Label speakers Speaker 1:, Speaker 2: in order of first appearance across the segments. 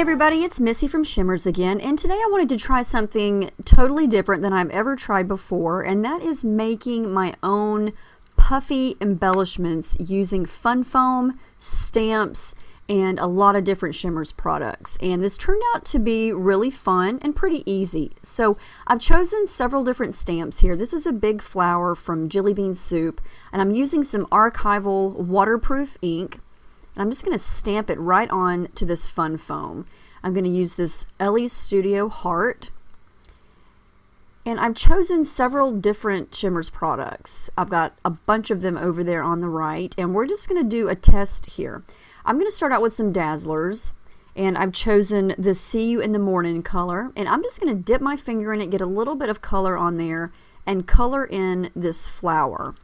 Speaker 1: everybody, it's Missy from Shimmerz again, and today I wanted to try something totally different than I've ever tried before, and that is making my own puffy embellishments using fun foam, stamps, and a lot of different Shimmerz products. And this turned out to be really fun and pretty easy. So I've chosen several different stamps here. This is a big flower from Jelly Bean Soup, and I'm using some archival waterproof ink. And I'm just going to stamp it right on to this fun foam. I'm going to use this Ellie Studio Heart. And I've chosen several different Shimmerz products. I've got a bunch of them over there on the right. And we're just going to do a test here. I'm going to start out with some Dazzlers. And I've chosen the See You in the Morning color. And I'm just going to dip my finger in it, get a little bit of color on there, and color in this flower.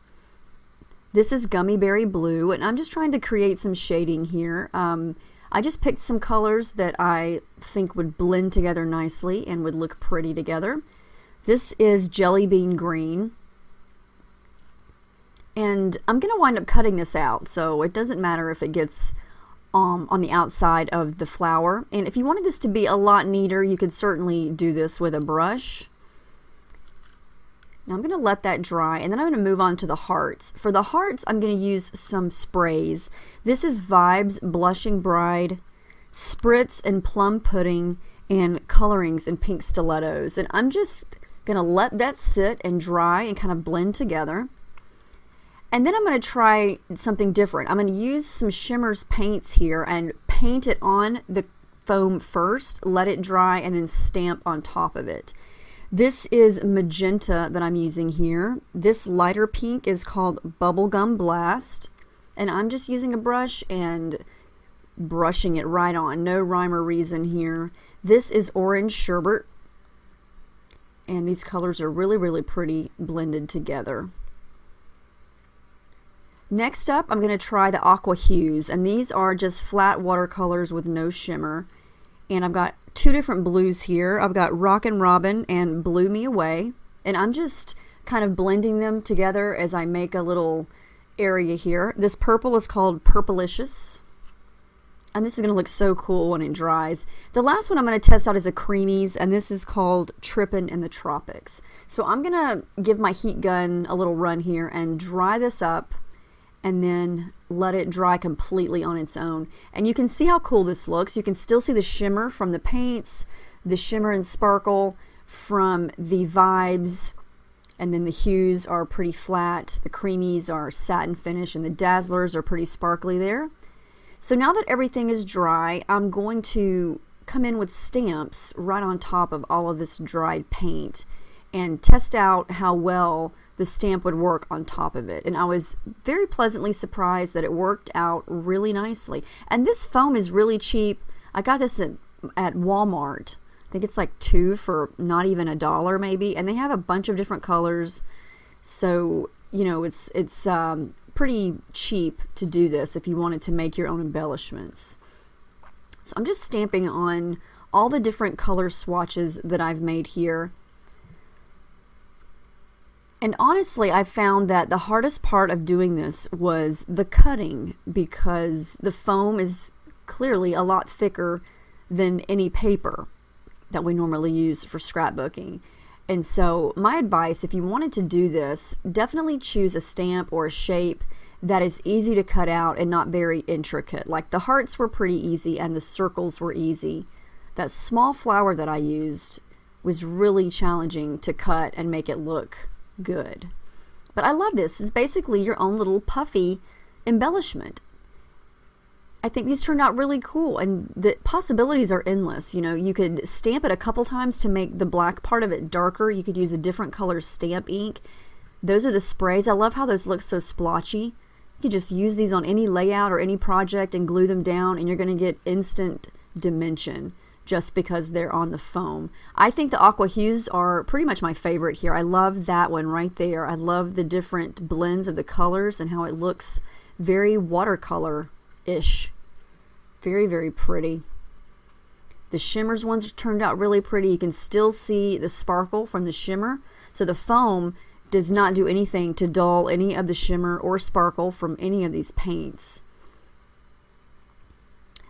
Speaker 1: This is Gummy Berry Blue, and I'm just trying to create some shading here. I just picked some colors that I think would blend together nicely and would look pretty together. This is Jelly Bean Green. And I'm going to wind up cutting this out, so it doesn't matter if it gets on the outside of the flower. And if you wanted this to be a lot neater, you could certainly do this with a brush. Now I'm going to let that dry, and then I'm going to move on to the hearts. For the hearts, I'm going to use some sprays. This is Vibes Blushing Bride, Spritz and Plum Pudding, and Colorings in Pink Stilettos. And I'm just going to let that sit and dry and kind of blend together. And then I'm going to try something different. I'm going to use some Shimmerz Paints here and paint it on the foam first, let it dry, and then stamp on top of it. This is magenta that I'm using here. This lighter pink is called Bubblegum Blast. And I'm just using a brush and brushing it right on. No rhyme or reason here. This is Orange Sherbet. And these colors are really, really pretty blended together. Next up, I'm going to try the Aqua Hues. And these are just flat watercolors with no shimmer. And I've got two different blues here. I've got Rockin' Robin and Blew Me Away. And I'm just kind of blending them together as I make a little area here. This purple is called Purplicious. And this is going to look so cool when it dries. The last one I'm going to test out is a Creamies, and this is called Trippin' in the Tropics. So I'm going to give my heat gun a little run here and dry this up, and then let it dry completely on its own. And you can see how cool this looks. You can still see the shimmer from the paints, the shimmer and sparkle from the Vibes, and then the hues are pretty flat. The Creamies are satin finish, and the Dazzlers are pretty sparkly there. So now that everything is dry, I'm going to come in with stamps right on top of all of this dried paint and test out how well the stamp would work on top of it. And I was very pleasantly surprised that it worked out really nicely. And this foam is really cheap. I got this at Walmart. I think it's like two for not even $1 maybe. And they have a bunch of different colors. So, you know, it's pretty cheap to do this if you wanted to make your own embellishments. So I'm just stamping on all the different color swatches that I've made here. And honestly, I found that the hardest part of doing this was the cutting, because the foam is clearly a lot thicker than any paper that we normally use for scrapbooking. And so my advice, if you wanted to do this, definitely choose a stamp or a shape that is easy to cut out and not very intricate. Like the hearts were pretty easy and the circles were easy. That small flower that I used was really challenging to cut and make it look good. But I love this. It's basically your own little puffy embellishment. I think these turned out really cool, and the possibilities are endless. You know, you could stamp it a couple times to make the black part of it darker. You could use a different color stamp ink. Those are the sprays. I love how those look so splotchy. You could just use these on any layout or any project and glue them down, and you're going to get instant dimension just because they're on the foam. I think the Aqua Hues are pretty much my favorite here. I love that one right there. I love the different blends of the colors and how it looks very watercolor-ish. Very, very pretty. The Shimmerz ones turned out really pretty. You can still see the sparkle from the shimmer. So the foam does not do anything to dull any of the shimmer or sparkle from any of these paints.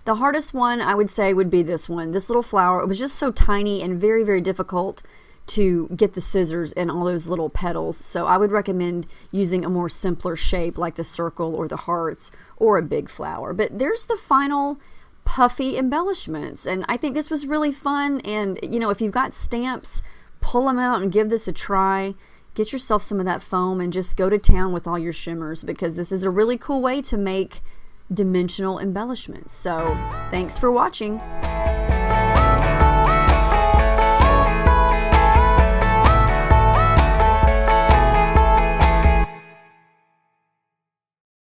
Speaker 1: The hardest one I would say would be this one. This little flower, it was just so tiny and very, very difficult to get the scissors and all those little petals. So I would recommend using a more simpler shape like the circle or the hearts or a big flower. But there's the final Puffy embellishments, and I think this was really fun. And you know, if you've got stamps, pull them out and give this a try. Get yourself some of that foam and just go to town with all your shimmers, because this is a really cool way to make dimensional embellishments. So thanks for watching.